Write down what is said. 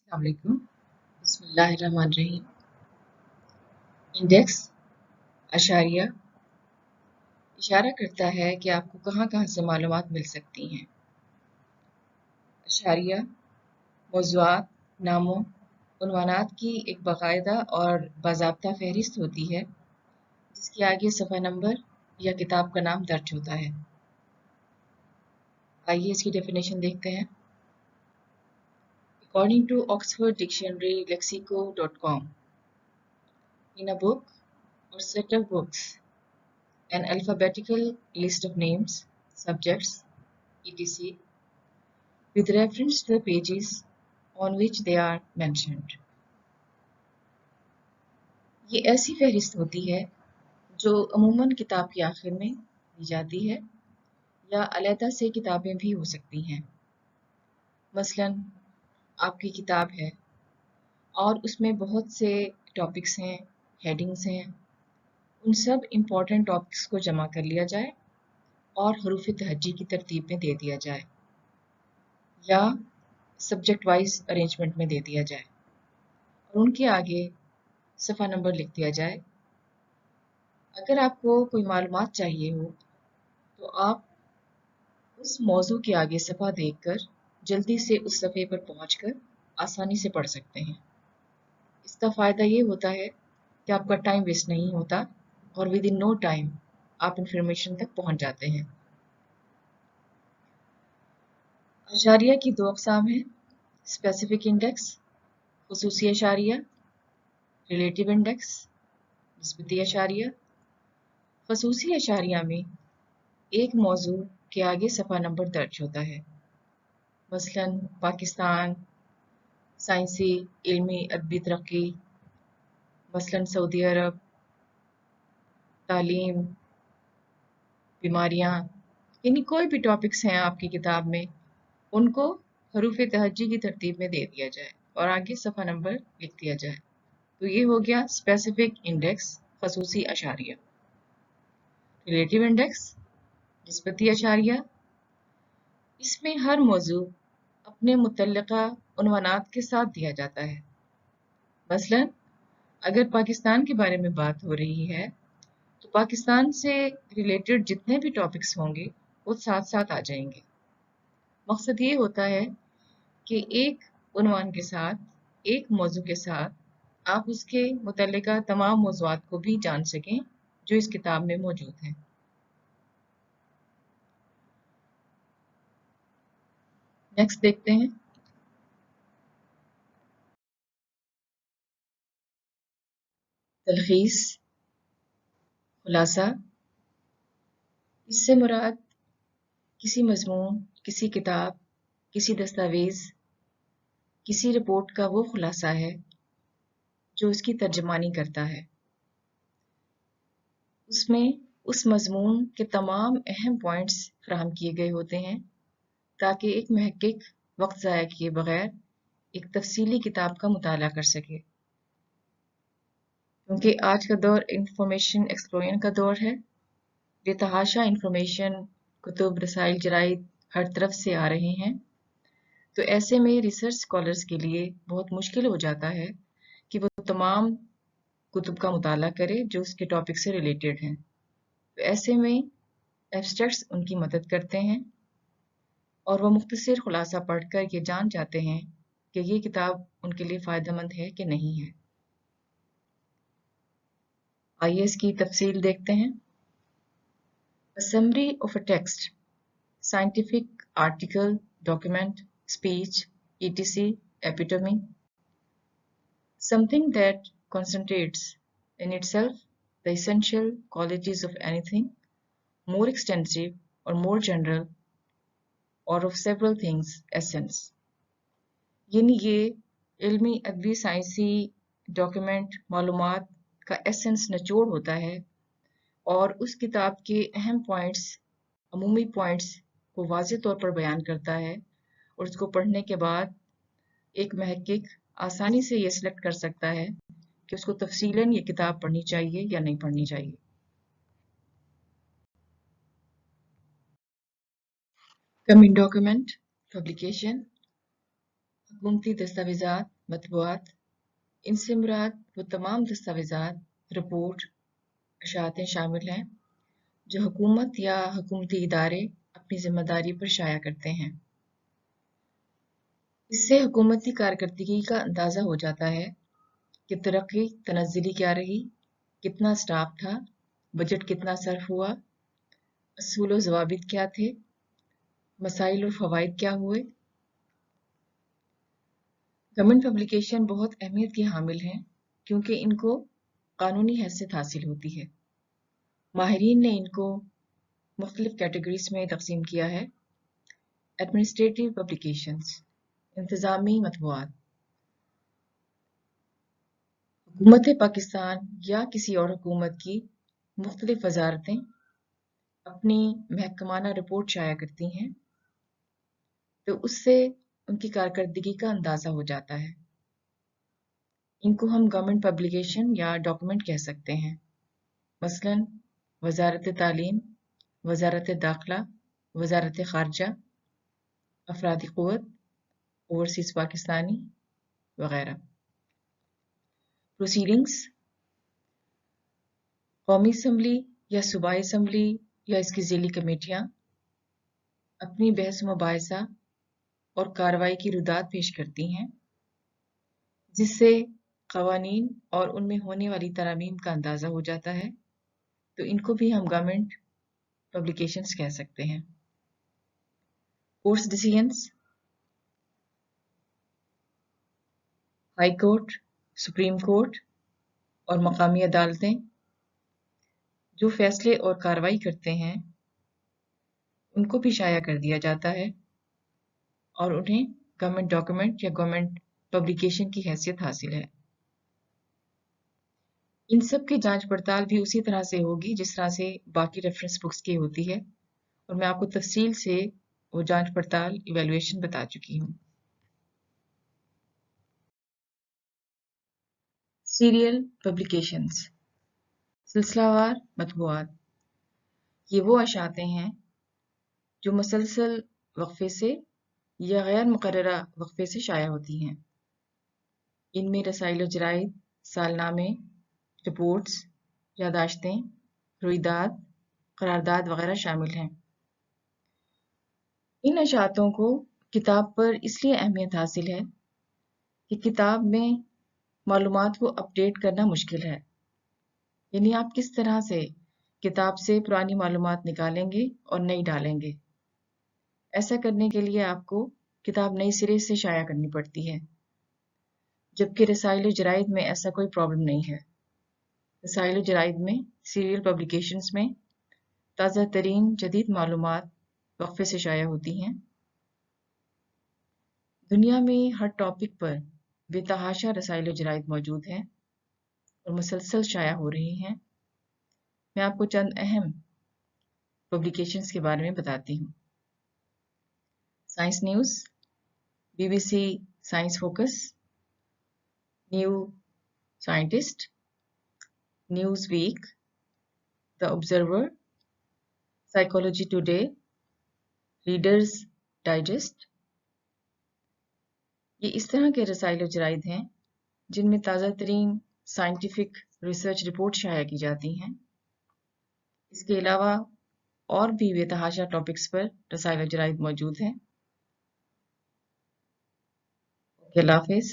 अस्सलाम वालेकुम। बिस्मिल्लाहिर्रहमानिर्रहीम। इंडेक्स अशारिया इशारा करता है कि आपको कहाँ कहाँ से मालूमात मिल सकती हैं। अशारिया मौज़ूआत, नामों, उन्वानात की एक बाकायदा और बाज़ाब्ता फ़हरिस्त होती है जिसके आगे सफ़ा नंबर या किताब का नाम दर्ज होता है। आइए इसकी डेफिनेशन देखते हैं। According to Oxford Dictionary Lexico.com, in a book or set of books, an alphabetical list of names, subjects, etc. with reference to the pages on which they are mentioned. ये ऐसी फहरिस्त होती है जो अमूमन किताब के आखिर में दी जाती है या अलहदा से किताबें भी हो सकती हैं। मसलन आपकी किताब है और उसमें बहुत से टॉपिक्स हैं, हेडिंग्स हैं, उन सब इम्पॉर्टेंट टॉपिक्स को जमा कर लिया जाए और हरूफ तहज्जी की तरतीब में दे दिया जाए या सब्जेक्ट वाइज अरेंजमेंट में दे दिया जाए और उनके आगे सफ़ा नंबर लिख दिया जाए। अगर आपको कोई मालूमात चाहिए हो तो आप उस मौजू के आगे सफ़ा देखकर जल्दी से उस सफ़े पर पहुंचकर आसानी से पढ़ सकते हैं। इसका फ़ायदा ये होता है कि आपका टाइम वेस्ट नहीं होता और विद इन नो टाइम आप इंफॉर्मेशन तक पहुंच जाते हैं। अशारिया की दो अक़साम हैं, स्पेसिफिक इंडेक्स, खुसूसी अशारिया, रिलेटिव इंडेक्स, निस्बती अशारिया। खुसूसी अशारिया में एक मौजू के आगे सफ़ा नंबर दर्ज होता है। मसलन पाकिस्तान, साइंसी, इल्मी, अदबी तरक्की, मसलन सऊदी अरब, तालीम, बीमारियाँ, यानी कोई भी टॉपिक्स हैं आपकी किताब में, उनको हरूफ तहज्जी की तरतीब में दे दिया जाए और आगे सफ़ा नंबर लिख दिया जाए। तो ये हो गया स्पेसिफिक इंडेक्स, खुसूसी अशारिया। रिलेटिव इंडेक्स, निस्बती अशारिया, इसमें हर मौजू अपने मुतल्लिका उन्वानात के साथ दिया जाता है। मसलन अगर पाकिस्तान के बारे में बात हो रही है तो पाकिस्तान से रिलेटेड जितने भी टॉपिक्स होंगे वो साथ साथ आ जाएंगे। मकसद ये होता है कि एक उन्वान के साथ, एक मौजू के साथ आप उसके मुतल्लिका तमाम मौज़ूआत को भी जान सकें जो इस किताब में मौजूद हैं। नेक्स्ट देखते हैं। तलखीस, खुलासा, इससे मुराद किसी मज़मून, किसी किताब, किसी दस्तावेज़, किसी रिपोर्ट का वो खुलासा है जो उसकी तर्जमानी करता है। उसमें उस मज़मून के तमाम अहम पॉइंट्स फ़राहम किए गए होते हैं ताकि एक महक़्क़िक़ वक्त ज़ाया किए बगैर एक तफ़सीली किताब का मुताला कर सके। क्योंकि आज का दौर इंफॉर्मेशन एक्सप्लोजन का दौर है, बेतहाशा इंफॉर्मेशन, कुतुब, रसाइल, जराइद हर तरफ से आ रहे हैं। तो ऐसे में रिसर्च स्कॉलर्स के लिए बहुत मुश्किल हो जाता है कि वो तमाम कुतुब का मुताला करे जो उसके टॉपिक से रिलेटेड हैं। तो ऐसे में एब्स्ट्रैक्ट्स उनकी मदद करते हैं और वो मुख्तसर खुलासा पढ़कर ये जान जाते हैं कि ये किताब उनके लिए फ़ायदेमंद है कि नहीं है। आइए इसकी तफसील देखते हैं। A summary of a text, scientific article, document, speech, etc., epitome, something that concentrates in itself the essential qualities of anything, more extensive or more general, or of several things, essence. यानी ये इल्मी, अदबी, साइंसी document, मालूमात का essence निचोड़ होता है और उस किताब के अहम पॉइंट्स, अमूमी पॉइंट्स को वाज़ेह तौर पर बयान करता है और उसको पढ़ने के बाद एक महक़्क़िक़ आसानी से ये सिलेक्ट कर सकता है कि उसको तफ़सीलन ये किताब पढ़नी चाहिए या नहीं पढ़नी चाहिए। कमिंग डॉक्यूमेंट, पब्लिकेशन, हुकूमती दस्तावेज़ात, मतबूआत, इनसे मुराद वो तमाम दस्तावेज़ात, रिपोर्ट, अशातें शामिल हैं जो हुकूमत या हुकूमती इदारे अपनी ज़िम्मेदारी पर शाया करते हैं। इससे हुकूमती कारकर्दगी का अंदाज़ा हो जाता है कि तरक्की तनज़्ज़ुली क्या रही, कितना स्टाफ था, बजट कितना सर्फ हुआ, असूल व ज़वाबित क्या थे, मसाइल और फ़वाइद क्या हुए। गवर्नमेंट पब्लिकेशन बहुत अहमियत की हामिल हैं क्योंकि इनको कानूनी हैसियत हासिल होती है। माहिरीन ने इनको मुख्तलिफ कैटेगरीज में तकसीम किया है। एडमिनिस्ट्रेटिव पब्लिकेशंस, इंतज़ामी मतबूआत, हुकूमत पाकिस्तान या किसी और हुकूमत की मुख्तलिफ वजारतें अपनी महकमाना रिपोर्ट शाया करती हैं तो उससे उनकी कारकर्दगी का अंदाज़ा हो जाता है। इनको हम गवर्नमेंट पब्लिकेशन या डॉक्यूमेंट कह सकते हैं। मसलन वजारत तालीम, वजारत दाखिला, वजारत खारजा, अफरादी क़ुव्वत, ओवरसीज़ पाकिस्तानी वगैरह। प्रोसीडिंग्स, कौमी असम्बली या सूबाई असम्बली या इसकी ज़ीली कमेटियाँ अपनी बहस मुबाहिसा और कार्रवाई की रुदात पेश करती हैं जिससे क़वानीन और उनमें होने वाली तरामीम का अंदाज़ा हो जाता है तो इनको भी हम गवर्नमेंट पब्लिकेशंस कह सकते हैं। Courts decisions, high court, supreme court और मकामी अदालतें जो फैसले और कार्रवाई करते हैं उनको भी शाया कर दिया जाता है और उन्हें गवर्नमेंट डॉक्यूमेंट या गवर्नमेंट पब्लिकेशन की हैसियत हासिल है। इन सब की जांच पड़ताल भी उसी तरह से होगी जिस तरह से बाकी रेफरेंस बुक्स की होती है और मैं आपको तफसील से वो जांच पड़ताल इवैल्यूएशन बता चुकी हूँ। सीरियल पब्लिकेशंस, सिलसिलावार मतबूआत, ये वो अशातें हैं जो मुसलसल वक्फे से या गैर मुकर्ररा वक्फे से शाया होती हैं। इनमें रसाइल जराइद, सालनामे, रिपोर्ट्स, यादाश्तें, रुइदाद, करारदाद वगैरह शामिल हैं। इन अशातों को किताब पर इसलिए अहमियत हासिल है कि किताब में मालूमात को अपडेट करना मुश्किल है। यानी आप किस तरह से किताब से पुरानी मालूमात निकालेंगे और नई डालेंगे। ऐसा करने के लिए आपको किताब नई सिरे से शाया करनी पड़ती है जबकि रसाइल जराइद में ऐसा कोई प्रॉब्लम नहीं है। रसाइल जराइद में सीरियल पब्लिकेशंस में ताज़ा तरीन जदीद मालूमात वक्फे से शाया होती हैं। दुनिया में हर टॉपिक पर बेतहाशा रसाइल जराइद मौजूद हैं और मुसलसल शाया हो रही हैं। मैं आपको चंद अहम पब्लिकेशंस के बारे में बताती हूँ। Science News, BBC Science Focus, New Scientist, Newsweek, The Observer, Psychology Today, Reader's Digest. ये इस तरह के रसाइल जराइद हैं जिनमें ताज़ा तरीन साइंटिफिक रिसर्च रिपोर्ट शाया की जाती हैं। इसके अलावा और भी बेतहाशा टॉपिक्स पर रसाइल जराइद मौजूद हैं। अल्लाह हाफ़िज़।